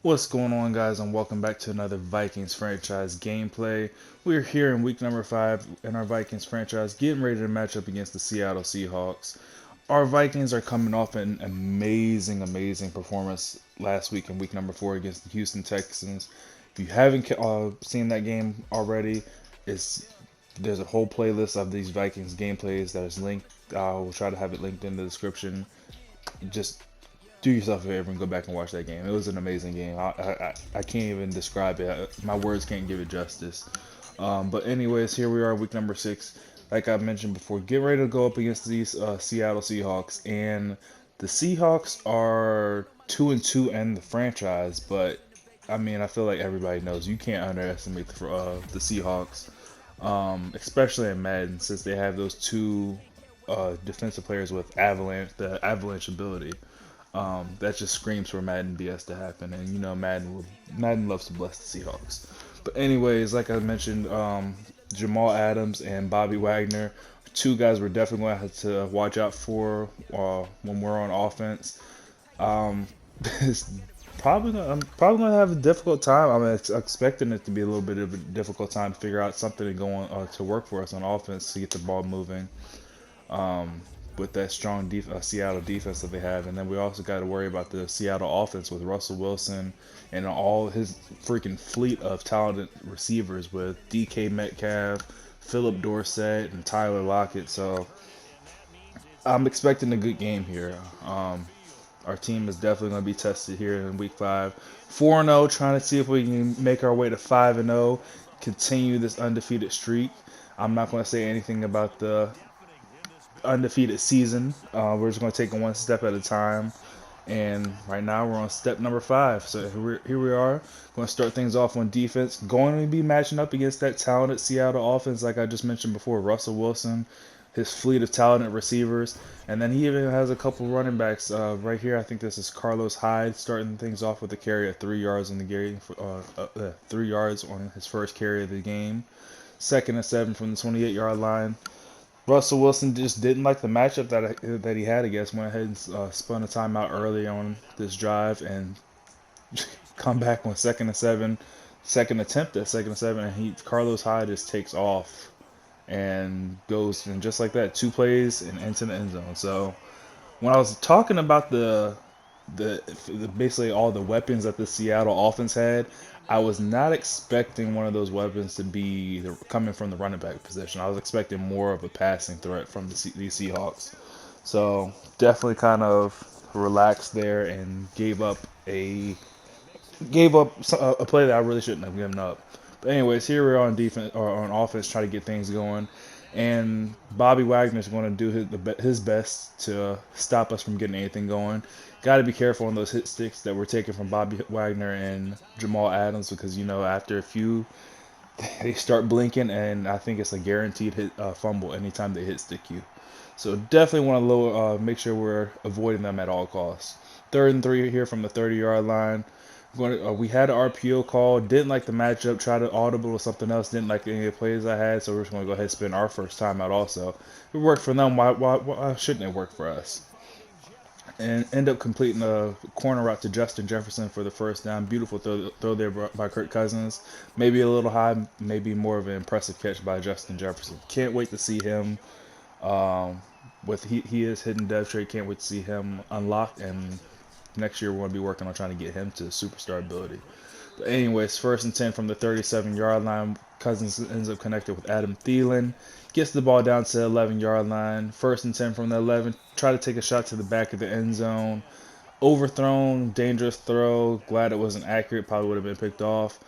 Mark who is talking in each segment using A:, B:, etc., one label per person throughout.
A: What's going on, guys, and welcome back to another Vikings franchise gameplay. We're here in week number 5 in our Vikings franchise, getting ready to match up against the Seattle Seahawks. Our Vikings are coming off an amazing performance last week in week number 4 against the Houston Texans. If you haven't seen that game already, it's there's a whole playlist of these Vikings gameplays that is linked. I will try to have it linked in the description. Just do yourself a favor and go back and watch that game. It was an amazing game. I can't even describe it. My words can't give it justice. But anyways, here we are, week number 6. Like I mentioned before, get ready to go up against these Seattle Seahawks, and the Seahawks are 2-2 in the franchise. But I mean, I feel like everybody knows you can't underestimate the Seahawks, especially in Madden, since they have those two defensive players with the avalanche ability. That just screams for Madden BS to happen, and you know Madden loves to bless the Seahawks. But anyways, like I mentioned, Jamal Adams and Bobby Wagner, two guys we're definitely going to have to watch out for when we're on offense. Um, it's I'm probably going to have a difficult time. I'm expecting it to be a little bit of a difficult time to figure out something to go on to work for us on offense to get the ball moving. Um, with that strong Seattle defense that they have, and then we also got to worry about the Seattle offense with Russell Wilson and all his freaking fleet of talented receivers with DK Metcalf, Philip Dorsett, and Tyler Lockett. So I'm expecting a good game here. Our team is definitely going to be tested here in Week 5. 4-0, trying to see if we can make our way to 5-0, continue this undefeated streak. I'm not going to say anything about the undefeated season. We're just going to take it one step at a time. And right now we're on step number 5. So here we are. Going to start things off on defense. Going to be matching up against that talented Seattle offense, like I just mentioned before. Russell Wilson, his fleet of talented receivers, and then he even has a couple running backs right here. I think this is Carlos Hyde starting things off with a carry at 3 yards on the game, 3 yards on his first carry of the game. Second and 7 from the 28-yard line. Russell Wilson just didn't like the matchup that he had. I guess went ahead and spun a timeout early on this drive and come back on second and 7, second attempt at second and 7, and Carlos Hyde just takes off and goes and just like that, 2 plays and into the end zone. So when I was talking about the basically all the weapons that the Seattle offense had, I was not expecting one of those weapons to be coming from the running back position. I was expecting more of a passing threat from these Seahawks. So definitely kind of relaxed there and gave up a play that I really shouldn't have given up. But anyways, here we are on defense or on offense, trying to get things going, and Bobby Wagner is going to do his best to stop us from getting anything going. Got to be careful on those hit sticks that we're taking from Bobby Wagner and Jamal Adams, because you know after a few they start blinking, and I think it's a guaranteed fumble anytime they hit stick you. So definitely want to make sure we're avoiding them at all costs. 3rd and 3 here from the 30-yard line. We had an RPO call, didn't like the matchup, tried to audible or something else, didn't like any of the plays I had, so we're just going to go ahead and spend our first time out also. If it worked for them, why shouldn't it work for us? And end up completing a corner route to Justin Jefferson for the first down. Beautiful throw there by Kirk Cousins. Maybe a little high, maybe more of an impressive catch by Justin Jefferson. Can't wait to see him. He is hidden dev trade. Can't wait to see him unlocked, and next year we're going to be working on trying to get him to superstar ability. But anyways, 1st and 10 from the 37-yard line. Cousins ends up connected with Adam Thielen. Gets the ball down to the 11-yard line. 1st and 10 from the 11. Try to take a shot to the back of the end zone. Overthrown, dangerous throw. Glad it wasn't accurate. Probably would have been picked off.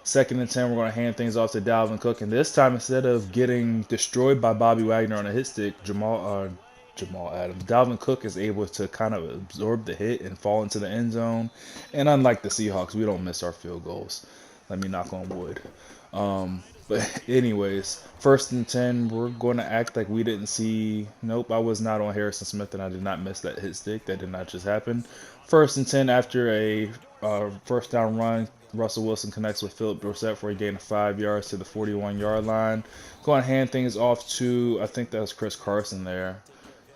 A: 2nd and 10, we're going to hand things off to Dalvin Cook. And this time, instead of getting destroyed by Bobby Wagner on a hit stick, Jamal Adams, Dalvin Cook is able to kind of absorb the hit and fall into the end zone. And unlike the Seahawks, we don't miss our field goals. Let me knock on wood. But anyways, 1st and 10, we're going to act like we didn't see. Nope, I was not on Harrison Smith, and I did not miss that hit stick. That did not just happen. 1st and 10, after a first down run, Russell Wilson connects with Philip Dorsett for a gain of 5 yards to the 41-yard line. Going to hand things off to, I think that was Chris Carson there.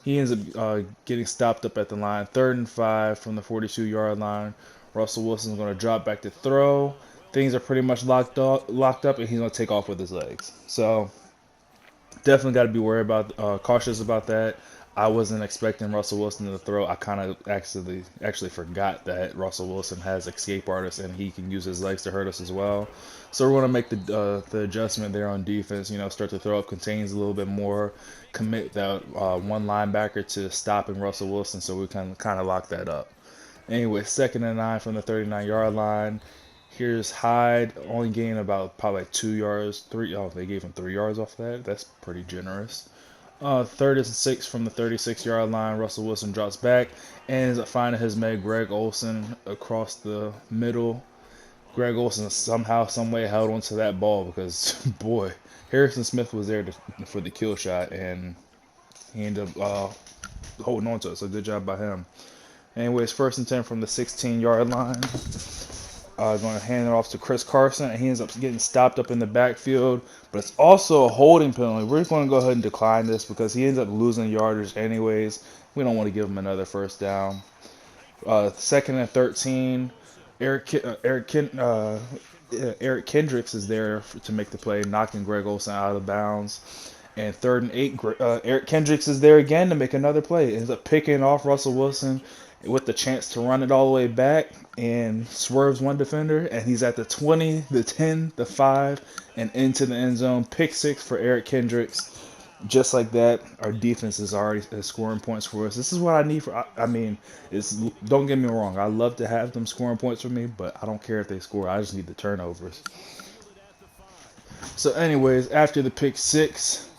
A: He ends up getting stopped up at the line. 3rd and 5 from the 42-yard line. Russell Wilson's going to drop back to throw. Things are pretty much locked up, and he's going to take off with his legs. So definitely got to be worried about, cautious about that. I wasn't expecting Russell Wilson to throw. I kind of actually forgot that Russell Wilson has escape artists and he can use his legs to hurt us as well. So we're going to make the adjustment there on defense. Start to throw up contains a little bit more, commit that one linebacker to stopping Russell Wilson, so we can kind of lock that up. Anyway, 2nd and 9 from the 39-yard line. Here's Hyde, only gained about probably 2 yards. They gave him 3 yards off that. That's pretty generous. 3rd and 6 from the 36-yard line. Russell Wilson drops back and ends up finding his man Greg Olsen across the middle. Greg Olsen somehow, some way held onto that ball because, boy, Harrison Smith was there for the kill shot, and he ended up holding on to it. So good job by him. Anyways, 1st and 10 from the 16-yard line. Going to hand it off to Chris Carson, and he ends up getting stopped up in the backfield. But it's also a holding penalty. We're going to go ahead and decline this because he ends up losing yardage anyways. We don't want to give him another 1st down. 2nd and 13. Eric Kendricks is there to make the play, knocking Greg Olsen out of bounds. And 3rd and 8, Eric Kendricks is there again to make another play. Ends up picking off Russell Wilson with the chance to run it all the way back, and swerves one defender, and he's at the 20, the 10, the 5, and into the end zone. Pick 6 for Eric Kendricks. Just like that, our defense is already scoring points for us. This is what I need for. Don't get me wrong. I love to have them scoring points for me, but I don't care if they score. I just need the turnovers. So, anyways, after the pick 6,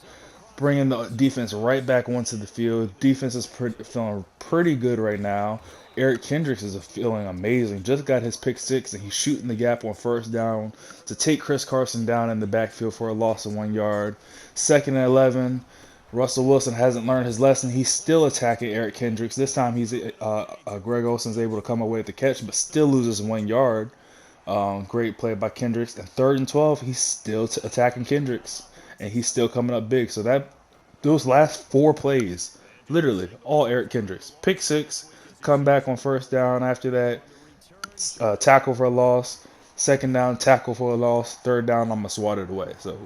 A: bringing the defense right back onto the field. Defense is feeling pretty good right now. Eric Kendricks is feeling amazing. Just got his pick 6, and he's shooting the gap on 1st down to take Chris Carson down in the backfield for a loss of 1 yard. 2nd and 11. Russell Wilson hasn't learned his lesson. He's still attacking Eric Kendricks. This time, Greg Olsen's able to come away with the catch, but still loses 1 yard. Great play by Kendricks. And 3rd and 12, he's still attacking Kendricks, and he's still coming up big. So those last 4 plays, literally all Eric Kendricks. Pick 6, come back on 1st down. After that, tackle for a loss. 2nd down, tackle for a loss. 3rd down, I'm going to swat it away. So,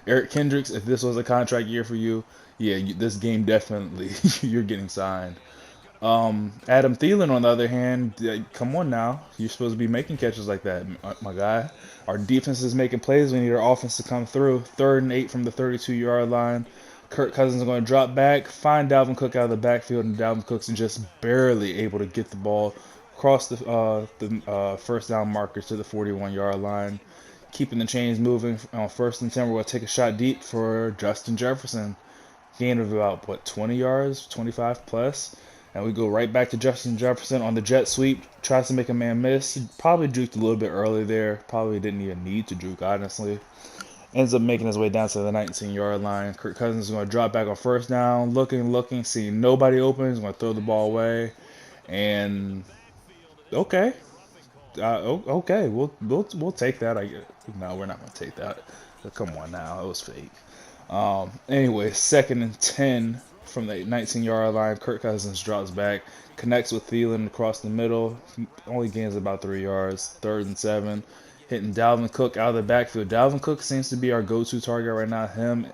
A: Eric Kendricks, if this was a contract year for you, this game definitely, you're getting signed. Adam Thielen, on the other hand, come on now. You're supposed to be making catches like that, my guy. Our defense is making plays. We need our offense to come through. 3rd and 8 from the 32-yard line. Kirk Cousins is going to drop back, find Dalvin Cook out of the backfield, and Dalvin Cook's just barely able to get the ball across the 1st down marker to the 41-yard line. Keeping the chains moving on 1st and 10, we're going to take a shot deep for Justin Jefferson. Gain of about, 20 yards, 25 plus. And we go right back to Justin Jefferson on the jet sweep. Tries to make a man miss. He probably juked a little bit early there. Probably didn't even need to juke, honestly. Ends up making his way down to the 19-yard line. Kirk Cousins is going to drop back on 1st down. Looking, seeing nobody open. He's going to throw the ball away. And, okay. Okay, we'll take that. No, we're not going to take that. But come on now. It was fake. Anyway, 2nd and 10 from the 19-yard line. Kirk Cousins drops back, connects with Thielen across the middle. He only gains about 3 yards. 3rd and 7. Hitting Dalvin Cook out of the backfield. Dalvin Cook seems to be our go-to target right now.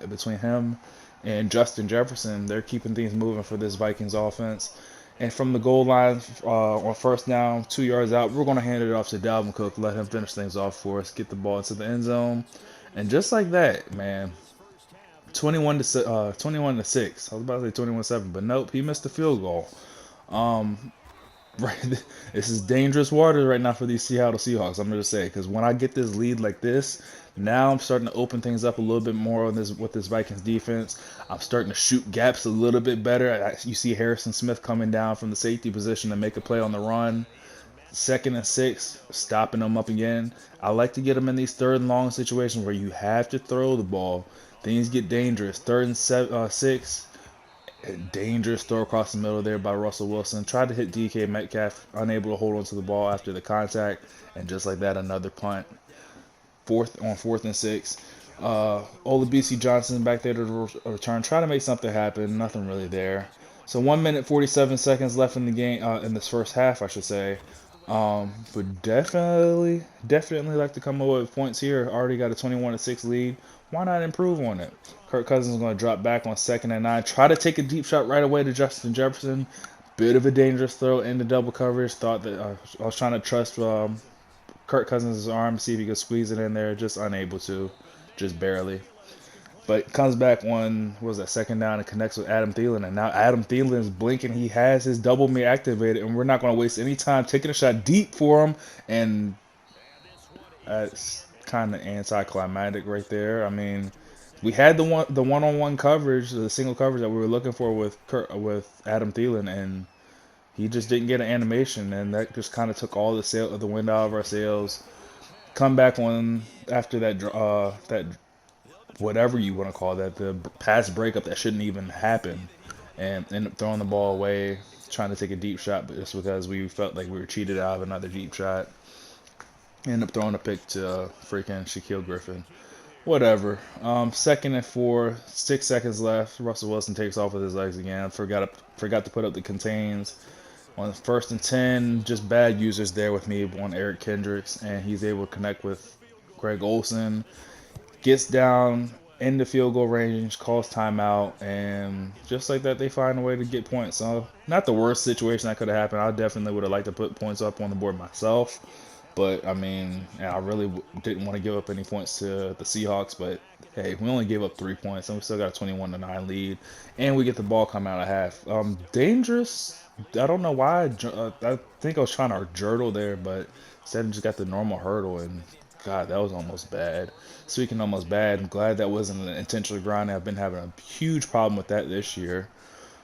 A: Between him and Justin Jefferson, they're keeping things moving for this Vikings offense. And from the goal line on 1st down, 2 yards out, we're going to hand it off to Dalvin Cook, let him finish things off for us, get the ball into the end zone. And just like that, man, 21 to 6. I was about to say 21-7, but nope, he missed the field goal. Right, this is dangerous waters right now for these Seattle Seahawks. I'm gonna say, because when I get this lead like this, now I'm starting to open things up a little bit more on this with this Vikings defense. I'm starting to shoot gaps a little bit better. You see Harrison Smith coming down from the safety position to make a play on the run. 2nd and 6, stopping them up again. I like to get them in these 3rd and long situations where you have to throw the ball. Things get dangerous. 3rd and 6. Dangerous throw across the middle there by Russell Wilson. Tried to hit DK Metcalf, unable to hold on to the ball after the contact, and just like that, another punt. 4th and 6. Olabisi Johnson back there to return. Try to make something happen. Nothing really there. So 1 minute 47 seconds left in the game, in this first half, I should say. But definitely like to come up with points here. Already got a 21-6 lead. Why not improve on it? Kirk Cousins is going to drop back on 2nd and 9. Try to take a deep shot right away to Justin Jefferson. Bit of a dangerous throw into double coverage. Thought that I was trying to trust Kirk Cousins' arm, see if he could squeeze it in there. Just unable to, just barely. But comes back on, what was that, 2nd down, and connects with Adam Thielen. And now Adam Thielen is blinking. He has his double me activated, and we're not going to waste any time taking a shot deep for him. And that's kind of anticlimactic right there. I mean, we had the one-on-one coverage, the single coverage that we were looking for with Adam Thielen, and he just didn't get an animation, and that just kind of took all the wind out of our sails. Come back on after that whatever you want to call that, the pass breakup that shouldn't even happen, and end up throwing the ball away, trying to take a deep shot, but just because we felt like we were cheated out of another deep shot. End up throwing a pick to freaking Shaquille Griffin. Whatever. 2nd and 4, 6 seconds left. Russell Wilson takes off with his legs again. Forgot to put up the contains. On 1st and 10, just bad users there with me on Eric Kendricks, and he's able to connect with Greg Olsen. Gets down in the field goal range, calls timeout, and just like that, they find a way to get points. So, not the worst situation that could have happened. I definitely would have liked to put points up on the board myself. But, I mean, I really didn't want to give up any points to the Seahawks. But, hey, we only gave up 3 points, and we still got a 21-9 lead. And we get the ball coming out of half. Dangerous. I don't know why. I think I was trying to jurtle there, but instead I just got the normal hurdle. And, God, that was almost bad. Speaking almost bad, I'm glad that wasn't an intentional grinding. I've been having a huge problem with that this year.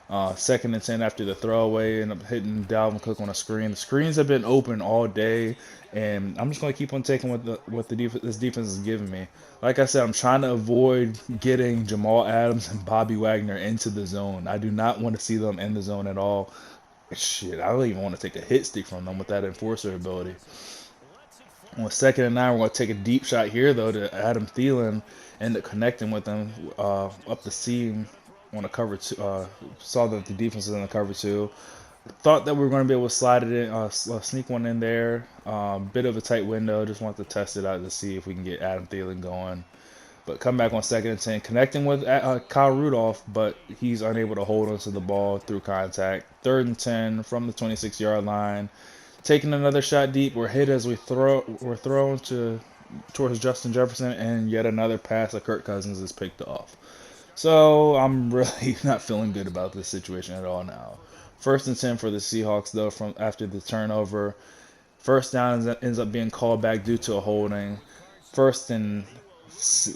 A: 2nd and 10 after the throwaway, end up hitting Dalvin Cook on a screen. The screens have been open all day, and I'm just going to keep on taking what this defense is giving me. Like I said, I'm trying to avoid getting Jamal Adams and Bobby Wagner into the zone. I do not want to see them in the zone at all. Shit, I don't even want to take a hit stick from them with that enforcer ability. On 2nd and 9, we're going to take a deep shot here, though, to Adam Thielen. End up connecting with him up the seam on a cover 2. Saw that the defense was in the cover 2. Thought that we were going to be able to slide it in, sneak one in there. Bit of a tight window. Just wanted to test it out to see if we can get Adam Thielen going. But come back on 2nd and 10, connecting with Kyle Rudolph, but he's unable to hold onto the ball through contact. 3rd and 10 from the 26-yard line. Taking another shot deep, we're hit as we're thrown towards Justin Jefferson, and yet another pass of Kirk Cousins is picked off. So I'm really not feeling good about this situation at all now. 1st and 10 for the Seahawks, though, from after the turnover. 1st down ends up being called back due to a holding. What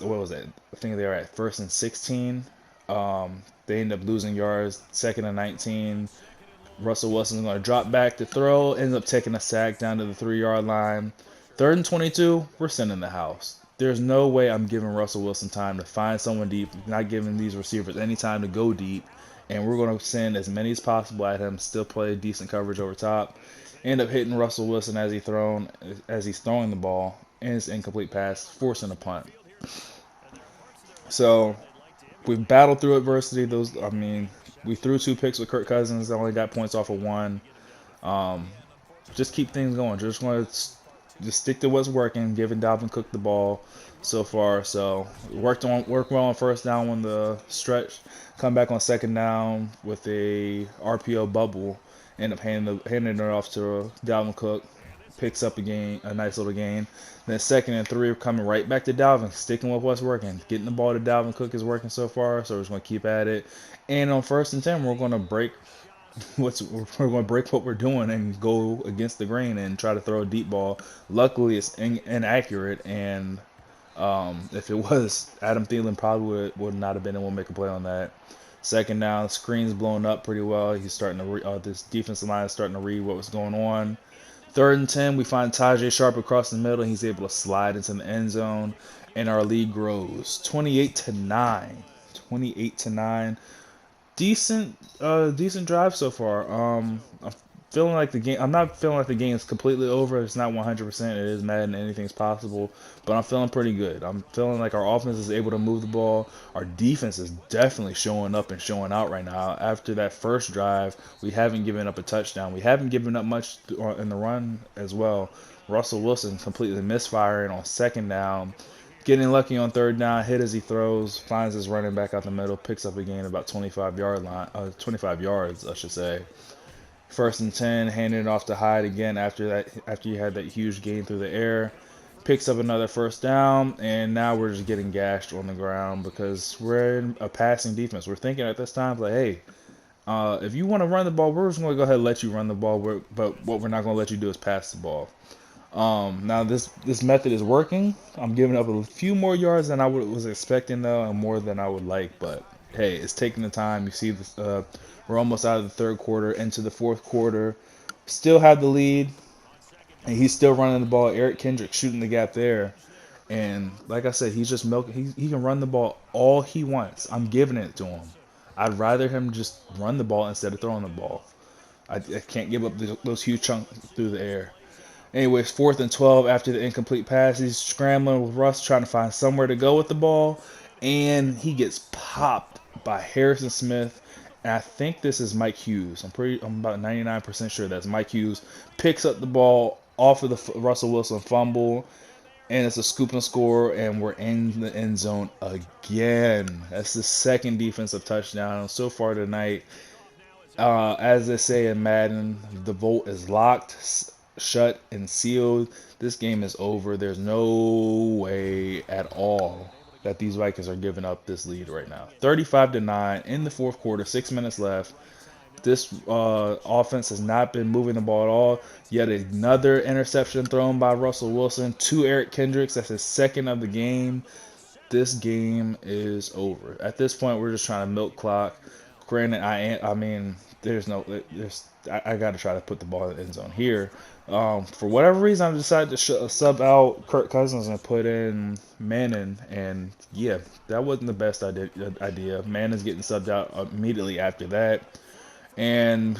A: was it? I think they were at 1st and 16. They end up losing yards. 2nd and 19. Russell Wilson's going to drop back to throw. Ends up taking a sack down to the 3-yard line. 3rd and 22. We're sending the house. There's no way I'm giving Russell Wilson time to find someone deep, not giving these receivers any time to go deep. And we're going to send as many as possible at him, still play decent coverage over top. End up hitting Russell Wilson as he's throwing the ball, and it's incomplete pass, forcing a punt. So we've battled through adversity. We threw 2 picks with Kirk Cousins. I only got points off of 1. Just keep things going. Just want to stick to what's working, giving Dalvin Cook the ball so far. So worked well on 1st down on the stretch. Come back on 2nd down with a RPO bubble. End up handing it off to Dalvin Cook. Picks up a nice little gain. Then 2nd and 3, coming right back to Dalvin, sticking with what's working. Getting the ball to Dalvin Cook is working so far, so we're just going to keep at it. And on 1st and 10, we're going to break what we're doing and go against the grain and try to throw a deep ball. Luckily, it's inaccurate, and if it was, Adam Thielen probably would not have been able to make a play on that. 2nd down, screen's blown up pretty well. He's starting to this defensive line is starting to read what was going on. 3rd and 10, we find Tajay Sharp across the middle. He's able to slide into the end zone, and our lead grows 28-9. 28-9. Decent drive so far. feeling like the game. I'm not feeling like the game is completely over. It's not 100%. It is Madden. Anything's possible, but I'm feeling pretty good. I'm feeling like our offense is able to move the ball. Our defense is definitely showing up and showing out right now. After that first drive, we haven't given up a touchdown. We haven't given up much in the run as well. Russell Wilson completely misfiring on second down. Getting lucky on third down, hit as he throws, finds his running back out the middle, picks up a gain about 25 yards, I should say. First and 10, handing it off to Hyde again after you had that huge gain through the air. Picks up another first down, and now we're just getting gashed on the ground because we're in a passing defense. We're thinking at this time, like, hey, if you want to run the ball, we're just going to go ahead and let you run the ball, but what we're not going to let you do is pass the ball. Now this method is working. I'm giving up a few more yards than I was expecting though, and more than I would like. But hey, it's taking the time. You see this. We're almost out of the third quarter, into the fourth quarter. Still have the lead, and he's still running the ball. Eric Kendrick shooting the gap there, and like I said, he's just milking. He can run the ball all he wants. I'm giving it to him. I'd rather him just run the ball instead of throwing the ball. I can't give up those huge chunks through the air. Anyways, 4th and 12 after the incomplete pass. He's scrambling with Russ, trying to find somewhere to go with the ball. And he gets popped by Harrison Smith. And I think this is Mike Hughes. I'm about 99% sure that's Mike Hughes. Picks up the ball off of the Russell Wilson fumble. And it's a scoop and score. And we're in the end zone again. That's the second defensive touchdown so far tonight. As they say in Madden, the vote is locked, shut, and sealed. This game is over. There's no way at all that these Vikings are giving up this lead right now. 35-9 in the fourth quarter, 6 minutes left. This offense has not been moving the ball at all. Yet another interception thrown by Russell Wilson to Eric Kendricks. That's his second of the game. This game is over. At this point, we're just trying to milk clock. Granted, I mean, I got to try to put the ball in the end zone here. For whatever reason, I decided to sub out Kirk Cousins and put in Madden, and yeah, that wasn't the best idea. Manning's getting subbed out immediately after that. And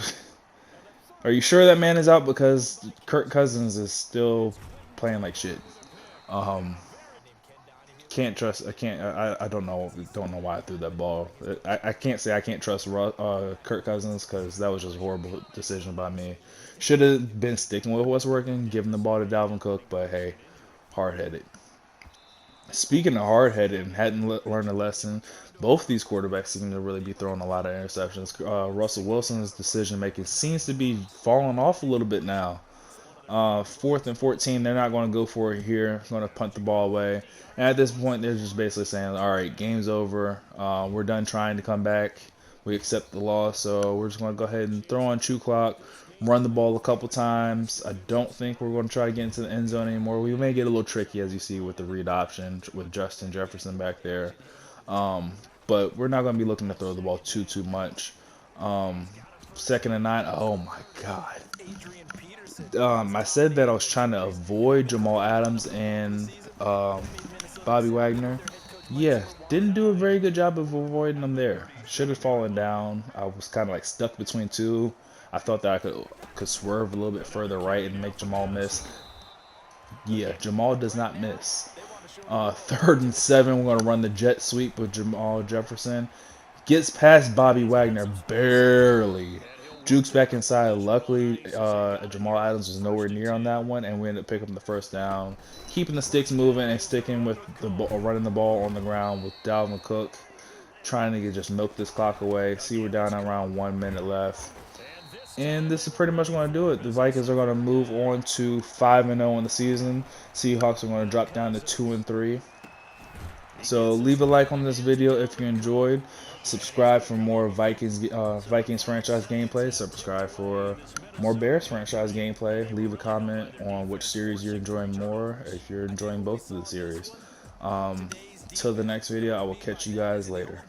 A: are you sure that Manning's out? Because Kirk Cousins is still playing like shit. Can't trust. I can't. I don't know. Don't know why I threw that ball. I can't say I can't trust Kirk Cousins because that was just a horrible decision by me. Should have been sticking with what's working, giving the ball to Dalvin Cook. But hey, hard-headed. Speaking of hard-headed and hadn't learned a lesson, both these quarterbacks seem to really be throwing a lot of interceptions. Russell Wilson's decision making seems to be falling off a little bit now. 4th and 14, they're not going to go for it here. Going to punt the ball away. And at this point, they're just basically saying, all right, game's over. We're done trying to come back. We accept the loss, so we're just going to go ahead and throw on chew clock, run the ball a couple times. I don't think we're going to try to get into the end zone anymore. We may get a little tricky, as you see, with the read option with Justin Jefferson back there. But we're not going to be looking to throw the ball too much. 2nd and 9. Oh, my God. I said that I was trying to avoid Jamal Adams and Bobby Wagner. Yeah, didn't do a very good job of avoiding them there. Should have fallen down. I was kind of like stuck between two. I thought that I could swerve a little bit further right and make Jamal miss. Yeah, Jamal does not miss. 3rd and 7, we're going to run the jet sweep with Jamal Jefferson. Gets past Bobby Wagner barely. Jukes back inside. Luckily, Jamal Adams was nowhere near on that one, and we ended up picking up the first down. Keeping the sticks moving and sticking with the ball, running the ball on the ground with Dalvin Cook, trying to just milk this clock away. See, we're down around 1 minute left. And this is pretty much going to do it. The Vikings are going to move on to 5-0 in the season. Seahawks are going to drop down to 2-3. So leave a like on this video if you enjoyed. Subscribe for more Vikings franchise gameplay. Subscribe for more Bears franchise gameplay. Leave a comment on which series you're enjoying more, if you're enjoying both of the series. Till the next video, I will catch you guys later.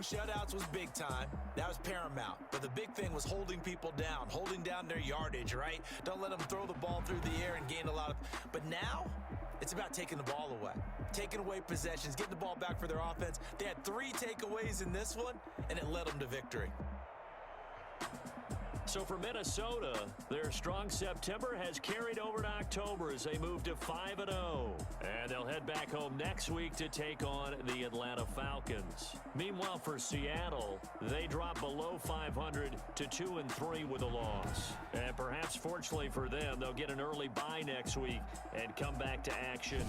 B: Shutouts was big time. That was paramount. But the big thing was holding people down, holding down their yardage, right? Don't let them throw the ball through the air and gain a lot of... But now, it's about taking the ball away. Taking away possessions, getting the ball back for their offense. They had 3 takeaways in this one, and it led them to victory.
C: So for Minnesota, their strong September has carried over to October as they move to 5-0. And they'll head back home next week to take on the Atlanta Falcons. Meanwhile, for Seattle, they drop below 500 to 2-3 with a loss. And perhaps fortunately for them, they'll get an early bye next week and come back to action